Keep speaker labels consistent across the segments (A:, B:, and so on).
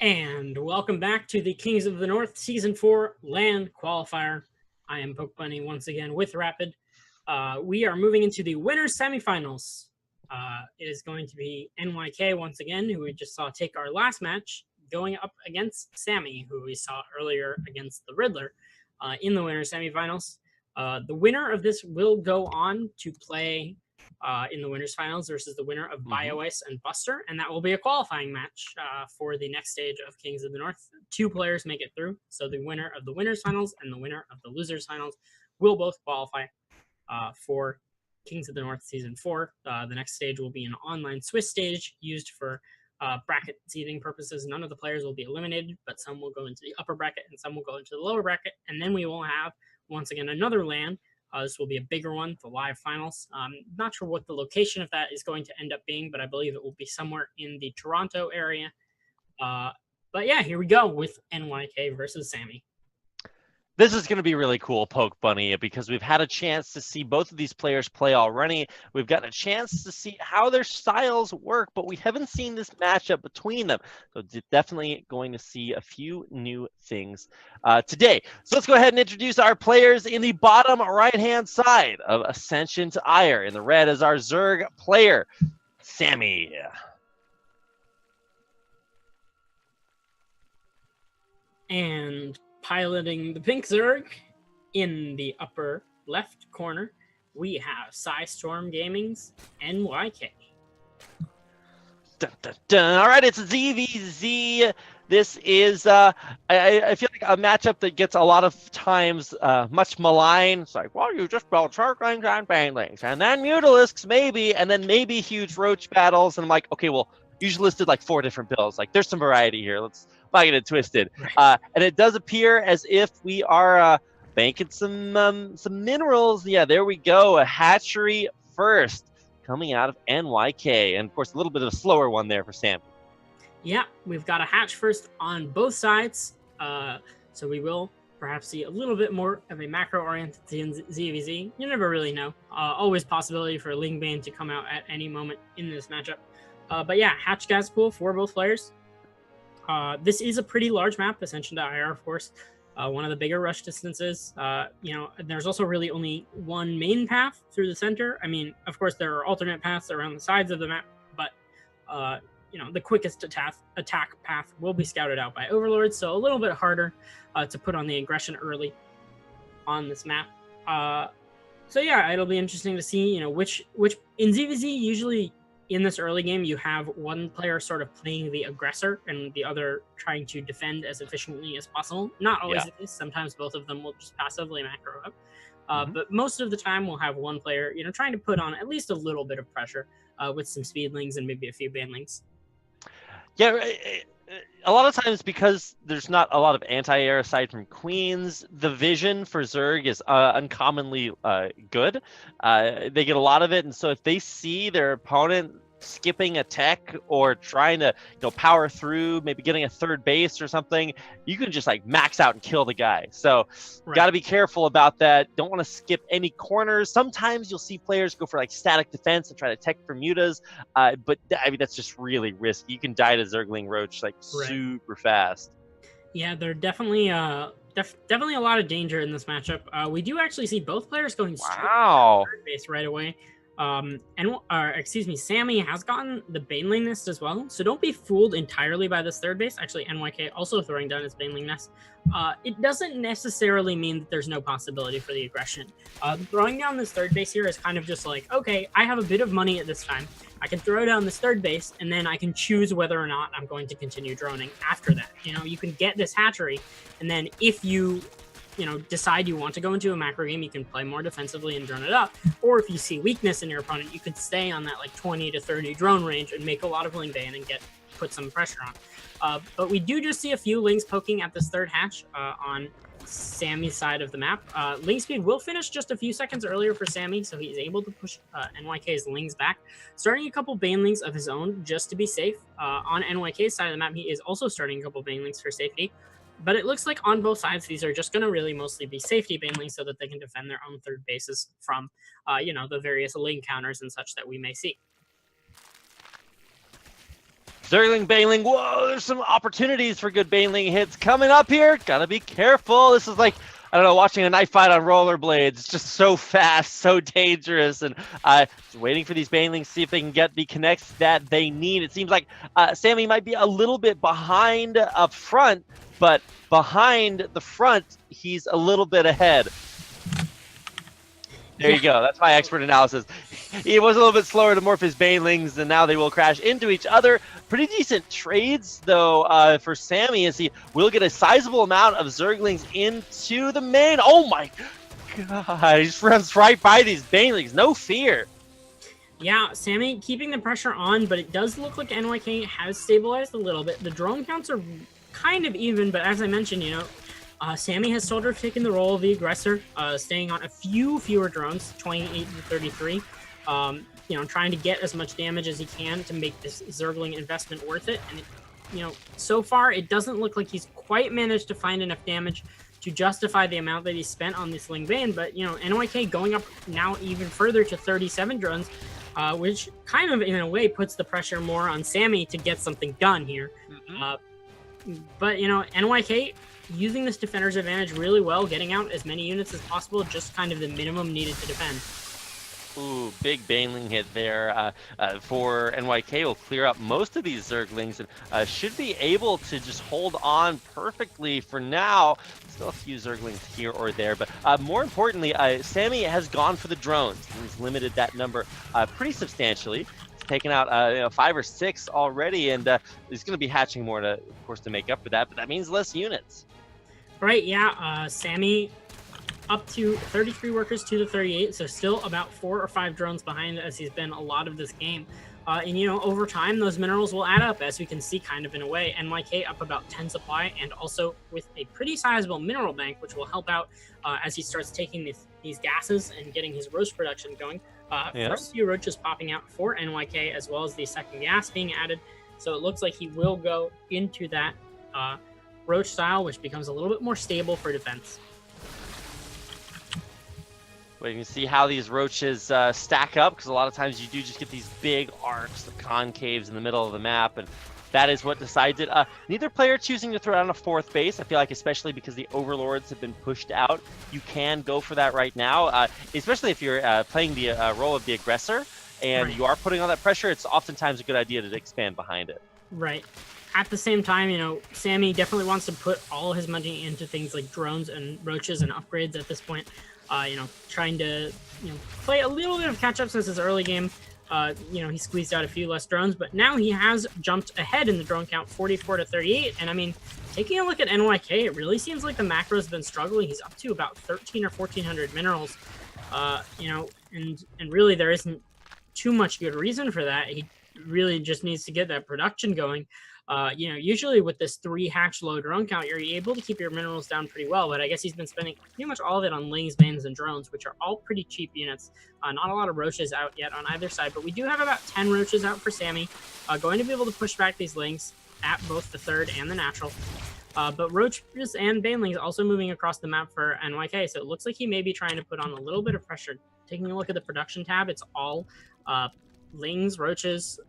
A: And welcome back to the Kings of the North Season 4 LAN Qualifier. I am Poke Bunny once again with Rapid. We are moving into the winners semifinals. It is going to be NYK once again, who we just saw take our last match, going up against Sammy, who we saw earlier against the Riddler in the winners semifinals. The winner of this will go on to play in the winners finals versus the winner of BioIce and Buster, and that will be a qualifying match for the next stage of Kings of the North. 2 players make it through, so the winner of the winners finals and the winner of the losers finals will both qualify for Kings of the North Season 4. The next stage will be an online Swiss stage used for bracket seeding purposes. None of the players will be eliminated, but some will go into the upper bracket and some will go into the lower bracket, and then we will have, once again, another LAN. This will be a bigger one, the live finals. Not sure what the location of that is going to end up being, but I believe it will be somewhere in the Toronto area. But yeah, here we go with NYK versus Sammy.
B: This is going to be really cool, Poke Bunny, because we've had a chance to see both of these players play already. We've gotten a chance to see how their styles work, but we haven't seen this matchup between them. So definitely going to see a few new things today. So let's go ahead and introduce our players in the bottom right-hand side of Ascension to Ire. In the red is our Zerg player, Sammy.
A: And piloting the pink Zerg in the upper left corner, we have Storm Gaming's NYK.
B: Dun, dun, dun. All right, it's ZVZ. This is, I feel like a matchup that gets a lot of times much maligned. It's like, well, you just built Circlings and Banelings, and then Mutalisks maybe, and then maybe huge Roach battles. And I'm like, okay, well, you just listed like 4 different builds. Like, there's some variety here. Let's not get it twisted.
A: Right.
B: And it does appear as if we are banking some minerals. Yeah, there we go. A hatchery first coming out of NYK. And, of course, a little bit of a slower one there for Sam.
A: Yeah, we've got a hatch first on both sides. So we will perhaps see a little bit more of a macro-oriented ZVZ. You never really know. Always possibility for Lingbane to come out at any moment in this matchup. But yeah, hatch gas pool for both players. This is a pretty large map, Ascension to IR, of course. One of the bigger rush distances. There's also really only one main path through the center. I mean, of course, there are alternate paths around the sides of the map, but the quickest attack path will be scouted out by overlords, so a little bit harder to put on the aggression early on this map. So yeah, it'll be interesting to see, which in ZVZ usually in this early game you have one player sort of playing the aggressor and the other trying to defend as efficiently as possible. Not always the case. Sometimes both of them will just passively macro up. But most of the time we'll have one player, trying to put on at least a little bit of pressure with some speedlings and maybe a few banlings.
B: Yeah, a lot of times because there's not a lot of anti-air aside from Queens, the vision for Zerg is uncommonly good. They get a lot of it, and so if they see their opponent skipping a tech or trying to power through, maybe getting a third base or something, you can just like max out and kill the guy. So got to be careful about that. Don't want to skip any corners. Sometimes you'll see players go for like static defense and try to tech for mutas, but I mean that's just really risky. You can die to Zergling Roach like super fast.
A: Yeah, there are definitely definitely a lot of danger in this matchup. We do actually see both players going straight to third base right away. Sammy has gotten the Baneling Nest as well, so don't be fooled entirely by this third base. Actually, NYK also throwing down his Baneling Nest. It doesn't necessarily mean that there's no possibility for the aggression. Throwing down this third base here is kind of just like, okay, I have a bit of money at this time. I can throw down this third base, and then I can choose whether or not I'm going to continue droning after that. You can get this hatchery, and then if you decide you want to go into a macro game, you can play more defensively and drone it up. Or if you see weakness in your opponent, you could stay on that like 20 to 30 drone range and make a lot of Lingbane and put some pressure on. But we do just see a few Lings poking at this third hatch on Sammy's side of the map. Ling speed will finish just a few seconds earlier for Sammy, so he's able to push NYK's Lings back, starting a couple Banelings of his own just to be safe. On NYK's side of the map, he is also starting a couple Banelings for safety. But it looks like on both sides, these are just going to really mostly be safety banelings so that they can defend their own third bases from, the various Ling counters and such that we may see.
B: Zergling, Baneling, whoa, there's some opportunities for good Baneling hits coming up here. Gotta be careful. This is like, I don't know, watching a knife fight on rollerblades. It's just so fast, so dangerous, and just waiting for these Banelings to see if they can get the connects that they need. It seems like Sammy might be a little bit behind up front, but behind the front, he's a little bit ahead. There you go. That's my expert analysis. He was a little bit slower to morph his Banelings, and now they will crash into each other. Pretty decent trades, though, for Sammy, as he will get a sizable amount of Zerglings into the main. Oh my god, he just runs right by these Banelings. No fear.
A: Yeah, Sammy keeping the pressure on, but it does look like NYK has stabilized a little bit. The drone counts are kind of even, but as I mentioned, Sammy has sort of taken the role of the aggressor, staying on a few fewer drones, 28 to 33. Trying to get as much damage as he can to make this Zergling investment worth it. And, so far, it doesn't look like he's quite managed to find enough damage to justify the amount that he spent on this Ling Bane. But, NYK going up now even further to 37 drones, which kind of, in a way, puts the pressure more on Sammy to get something done here. But, NYK using this defender's advantage really well, getting out as many units as possible, just kind of the minimum needed to defend.
B: Ooh, big Baneling hit there for NYK. Will clear up most of these Zerglings and should be able to just hold on perfectly for now. Still a few Zerglings here or there, but more importantly, Sammy has gone for the drones. He's limited that number pretty substantially. He's taken out 5 or 6 already, and he's going to be hatching more, of course, to make up for that, but that means less units. Right,
A: yeah. Sammy up to 33 workers to the 38, so still about 4 or 5 drones behind as he's been a lot of this game. Over time, those minerals will add up, as we can see kind of in a way. NYK up about 10 supply, and also with a pretty sizable mineral bank, which will help out as he starts taking these gases and getting his roach production going. First few roaches popping out for NYK, as well as the second gas being added. So it looks like he will go into that roach style, which becomes a little bit more stable for defense.
B: Well, you can see how these roaches stack up, because a lot of times you do just get these big arcs, the concaves in the middle of the map, and that is what decides it. Neither player choosing to throw down a 4th base. I feel like, especially because the overlords have been pushed out, you can go for that right now, especially if you're playing the role of the aggressor and you are putting on that pressure. It's oftentimes a good idea to expand behind it.
A: Right. At the same time, Sammy definitely wants to put all his money into things like drones and roaches and upgrades at this point. Trying to, play a little bit of catch-up since his early game. He squeezed out a few less drones, but now he has jumped ahead in the drone count, 44 to 38. And taking a look at NYK, it really seems like the macro's been struggling. He's up to about 1,300 or 1,400 minerals, and really there isn't too much good reason for that. He really just needs to get that production going. Usually with this 3 hatch low drone count, you're able to keep your minerals down pretty well, but I guess he's been spending pretty much all of it on Lings, Banes, and drones, which are all pretty cheap units. Not a lot of roaches out yet on either side, but we do have about 10 roaches out for Sammy. Going to be able to push back these Lings at both the 3rd and the natural. But roaches and Banelings also moving across the map for NYK, so it looks like he may be trying to put on a little bit of pressure. Taking a look at the production tab, it's all Lings, roaches,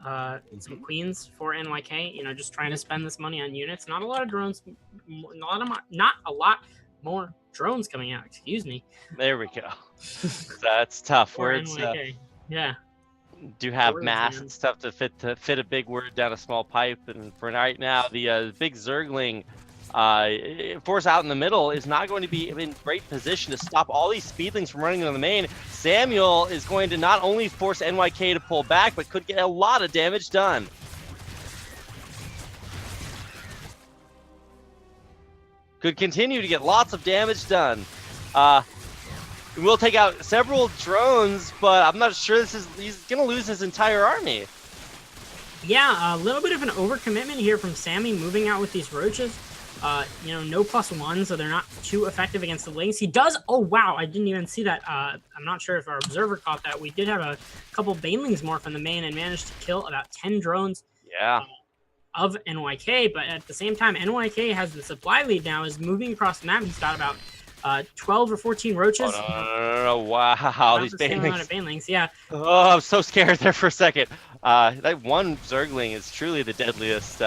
A: some queens for NYK, just trying to spend this money on units. Not a lot of drones, not a lot more drones coming out, excuse me.
B: There we go. That's tough.
A: Words,
B: do have mass and stuff to fit a big word down a small pipe, and for right now, the big Zergling force out in the middle is not going to be in great position to stop all these speedlings from running on the main. Sammyuel is going to not only force NYK to pull back, but could get a lot of damage done. Could continue to get lots of damage done. We'll take out several drones, but I'm not sure he's going to lose his entire army.
A: Yeah, a little bit of an overcommitment here from Sammy, moving out with these roaches. No +1, so they're not too effective against the Lings. He does, oh wow, I didn't even see that. I'm not sure if our observer caught that. We did have a couple Banelings morph in the main and managed to kill about 10 drones of NYK, but at the same time, NYK has the supply lead now, is moving across the map. He's got about 12 or 14 roaches.
B: Oh, no. Wow, these
A: The same amount of
B: banelings.
A: banelings, yeah.
B: Oh, I'm so scared there for a second. That one Zergling is truly the deadliest,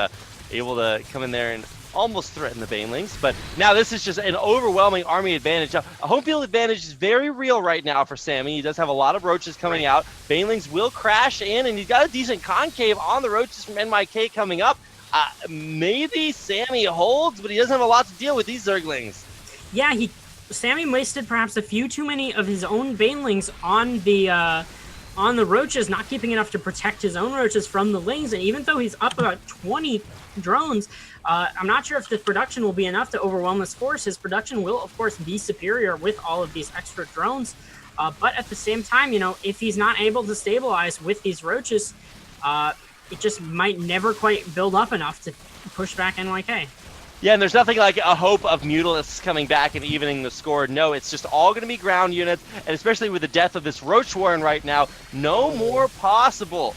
B: able to come in there and almost threaten the banelings. But now this is just an overwhelming army advantage. A home field advantage is very real right now for Sammy. He does have a lot of roaches coming out. Banelings will crash in, and he's got a decent concave on the roaches from NYK coming up. Maybe Sammy holds, but he doesn't have a lot to deal with these Zerglings.
A: Yeah, Sammy wasted perhaps a few too many of his own banelings on the roaches, not keeping enough to protect his own roaches from the lings. And even though he's up about 20 drones, I'm not sure if the production will be enough to overwhelm this force. His production will, of course, be superior with all of these extra drones. But at the same time, if he's not able to stabilize with these roaches, it just might never quite build up enough to push back NYK.
B: Yeah, and there's nothing like a hope of Mutalisks coming back and evening the score. No, it's just all going to be ground units, and especially with the death of this Roach Warren right now, no more possible.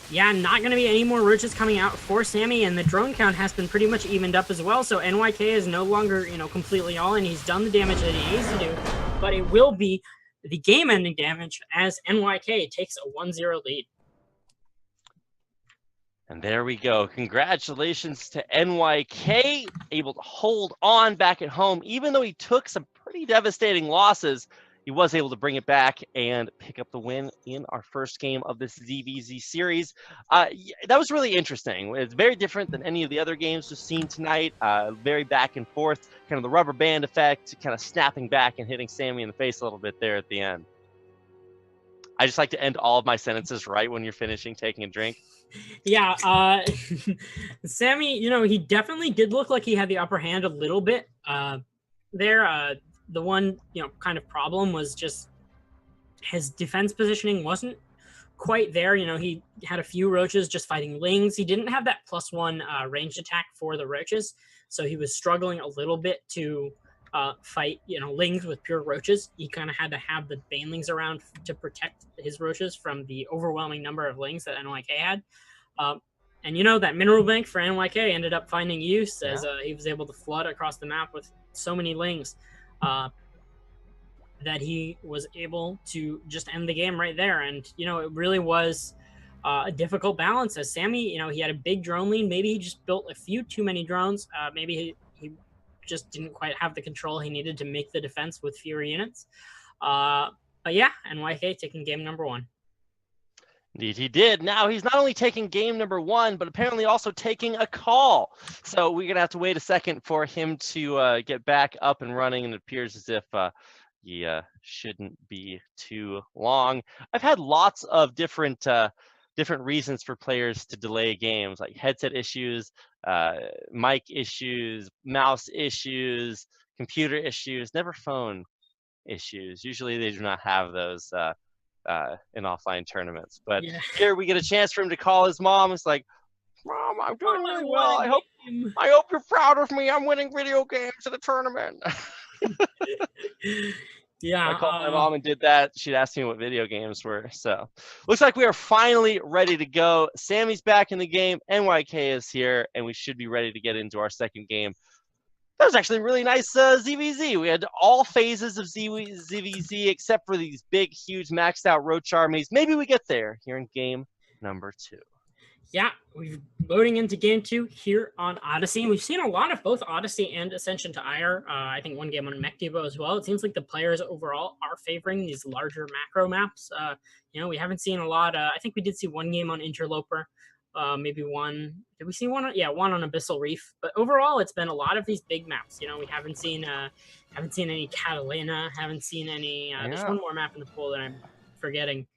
A: Yeah, not going to be any more roaches coming out for Sammy, and the drone count has been pretty much evened up as well, so NYK is no longer, completely all in. He's done the damage that he needs to do, but it will be the game-ending damage as NYK takes a 1-0 lead.
B: And there we go. Congratulations to NYK, able to hold on back at home. Even though he took some pretty devastating losses, he was able to bring it back and pick up the win in our first game of this ZVZ series. That was really interesting. It's very different than any of the other games we've seen tonight. Very back and forth, kind of the rubber band effect, kind of snapping back and hitting Sammy in the face a little bit there at the end. I just like to end all of my sentences right when you're finishing taking a drink.
A: Yeah, Sammy, he definitely did look like he had the upper hand a little bit there. The one, kind of problem was just his defense positioning wasn't quite there. He had a few roaches just fighting lings. He didn't have that +1 ranged attack for the roaches, so he was struggling a little bit to fight, lings with pure roaches. He kind of had to have the banelings around to protect his roaches from the overwhelming number of lings that NYK had. And that mineral bank for NYK ended up finding use as he was able to flood across the map with so many lings that he was able to just end the game right there. And, it really was a difficult balance as Sammy, he had a big drone lead. Maybe he just built a few too many drones. Maybe he just didn't quite have the control he needed to make the defense with fewer units. But yeah, NYK taking game number 1.
B: Indeed, he did. Now he's not only taking game number 1, but apparently also taking a call. So we're going to have to wait a second for him to get back up and running, and it appears as if he shouldn't be too long. I've had lots of different reasons for players to delay games, like headset issues, mic issues, mouse issues, computer issues, never phone issues. Usually they do not have those in offline tournaments. But here we get a chance for him to call his mom. It's like, Mom, I'm doing really well. I hope you're proud of me. I'm winning video games at a tournament.
A: Yeah,
B: I called my mom and did that. She'd asked me what video games were. So looks like we are finally ready to go. Sammy's back in the game. NYK is here, and we should be ready to get into our second game. That was actually really nice ZVZ. We had all phases of ZVZ except for these big, huge, maxed out roach armies. Maybe we get there here in game number 2.
A: Yeah, we're loading into game 2 here on Odyssey. We've seen a lot of both Odyssey and Ascension to Ire. I think one game on Mech Depot as well. It seems like the players overall are favoring these larger macro maps. We haven't seen a lot. I think we did see one game on Interloper. Maybe one. Did we see one? Yeah, one on Abyssal Reef. But overall, it's been a lot of these big maps. We haven't seen any Catalina. Haven't seen any. There's one more map in the pool that I'm forgetting.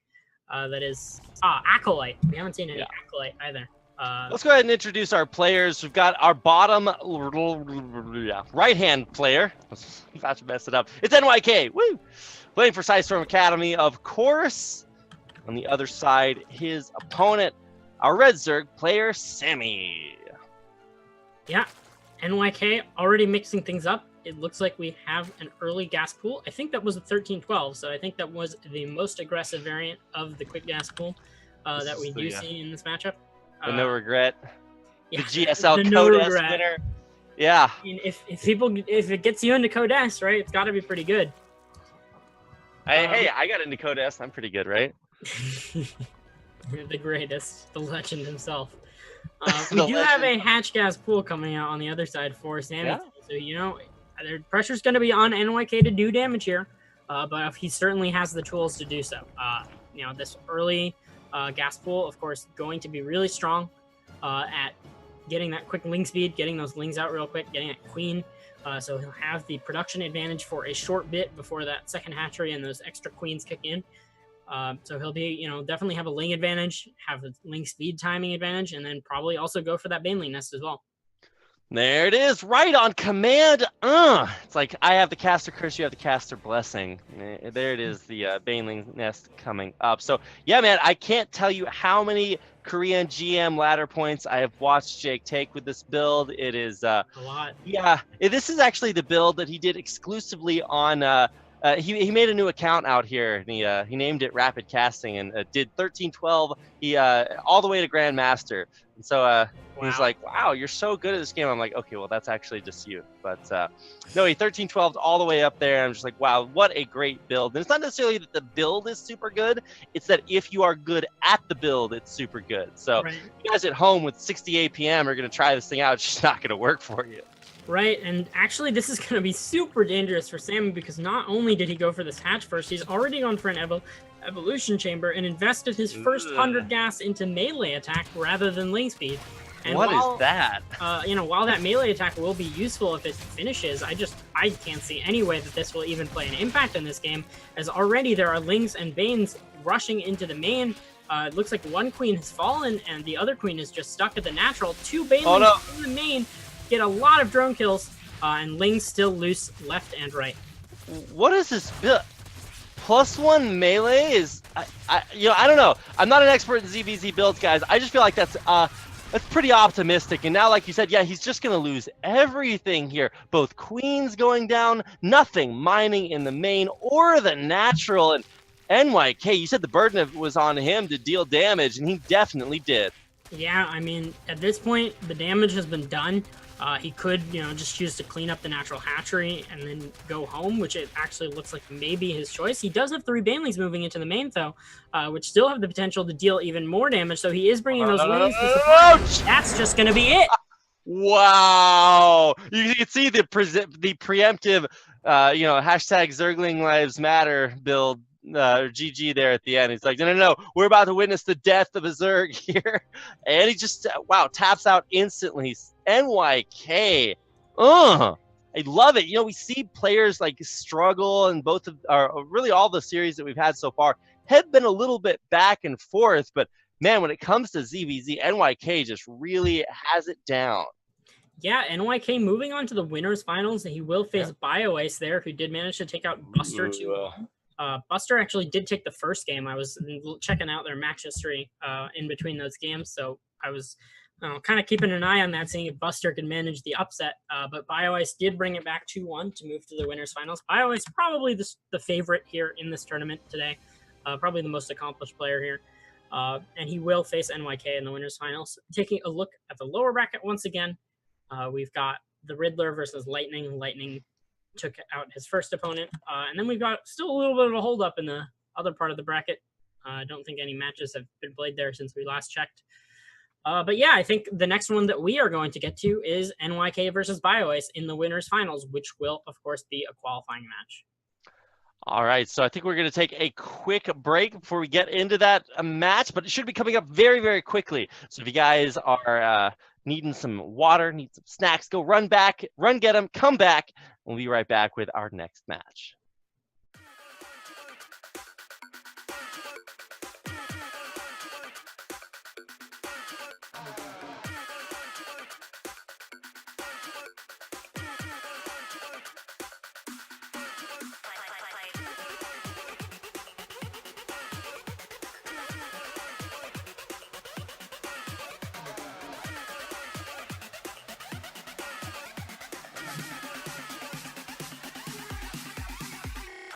A: That is Acolyte. We haven't seen any Acolyte either.
B: Let's go ahead and introduce our players. We've got our bottom right-hand player. I'm about to mess it up. It's NYK. Woo! Playing for Sidestorm Academy, of course. On the other side, his opponent, our Red Zerg player, Sammy.
A: Yeah, NYK already mixing things up. It looks like we have an early gas pool. I think that was a 13-12, so I think that was the most aggressive variant of the quick gas pool that we do see in this matchup.
B: The no regret.
A: Yeah,
B: the GSL
A: no
B: KOTN
A: regret.
B: winner Yeah.
A: I mean, if it gets you into Code S, right, it's got to be pretty good.
B: Hey, I got into Code S. I'm pretty good, right?
A: The greatest, the legend himself. We do have a hatch gas pool coming out on the other side for Sammy.
B: Yeah.
A: So, you know, the pressure's going to be on NYK to do damage here, but he certainly has the tools to do so. You know, this early gas pool, of course, going to be really strong at getting that quick ling speed, getting those lings out real quick, getting that queen. So he'll have the production advantage for a short bit before that second hatchery and those extra queens kick in. So he'll be, you know, definitely have a ling advantage, have a ling speed timing advantage, and then probably also go for that baneling nest as well.
B: There it is, right on command. It's like I have the caster curse, you have the caster blessing. There it is, the baneling nest coming up. So yeah, man, I can't tell you how many Korean GM ladder points I have watched Jake take with this build. It is
A: a lot.
B: Yeah, this is actually the build that he did exclusively on. He made a new account out here, and he named it Rapid Casting, and did 13-12. He all the way to Grandmaster. And so he was like, "Wow, you're so good at this game." I'm like, "Okay, well, that's actually just you." But no, he 13-12 all the way up there. I'm just like, "Wow, what a great build!" And it's not necessarily that the build is super good; it's that if you are good at the build, it's super good. So you guys at home with 60 APM are gonna try this thing out. It's just not gonna work for you.
A: Right, and actually this is going to be super dangerous for Sammy because not only did he go for this hatch first, he's already gone for an evolution chamber and invested his first 100 gas into melee attack rather than ling speed. And
B: what is that?
A: You know, while that melee attack will be useful if it finishes, I can't see any way that this will even play an impact in this game, as already there are lings and banes rushing into the main. It looks like one queen has fallen and the other queen is just stuck at the natural. Two banelings in the main. Get a lot of drone kills, and lings still loose left and right.
B: What is this build? +1 melee is, I don't know. I'm not an expert in ZVZ builds, guys. I just feel like that's pretty optimistic. And now, like you said, yeah, he's just gonna lose everything here. Both queens going down, nothing mining in the main or the natural. And NYK, you said the burden was on him to deal damage, and he definitely did.
A: Yeah, I mean, at this point, the damage has been done. He could, you know, just choose to clean up the natural hatchery and then go home, which it actually looks like maybe his choice. He does have 3 banelings moving into the main, though, which still have the potential to deal even more damage. So he is bringing those lings. That's just going to be it.
B: Wow. You can see the preemptive, hashtag Zergling Lives Matter build. GG there at the end. He's like, no, we're about to witness the death of a Zerg here. And he just, taps out instantly. NYK. I love it. You know, we see players like struggle, and really all the series that we've had so far have been a little bit back and forth. But man, when it comes to ZVZ, NYK just really has it down.
A: Yeah, NYK moving on to the winners finals. He will face BioAce there, who did manage to take out Buster 2-1. Buster actually did take the first game. I was checking out their match history in between those games, so I was kind of keeping an eye on that, seeing if Buster could manage the upset. But BioAce did bring it back 2-1 to move to the winners finals. BioAce probably the favorite here in this tournament today, probably the most accomplished player here. And he will face NYK in the winners finals. Taking a look at the lower bracket once again, we've got the Riddler versus Lightning. Lightning took out his first opponent. And then we've got still a little bit of a holdup in the other part of the bracket. I don't think any matches have been played there since we last checked. But yeah, I think the next one that we are going to get to is NYK versus BioAce in the winners finals, which will, of course, be a qualifying match.
B: All right, so I think we're going to take a quick break before we get into that match, but it should be coming up very, very quickly. So if you guys are needing some water, need some snacks, go run get them, come back. We'll be right back with our next match.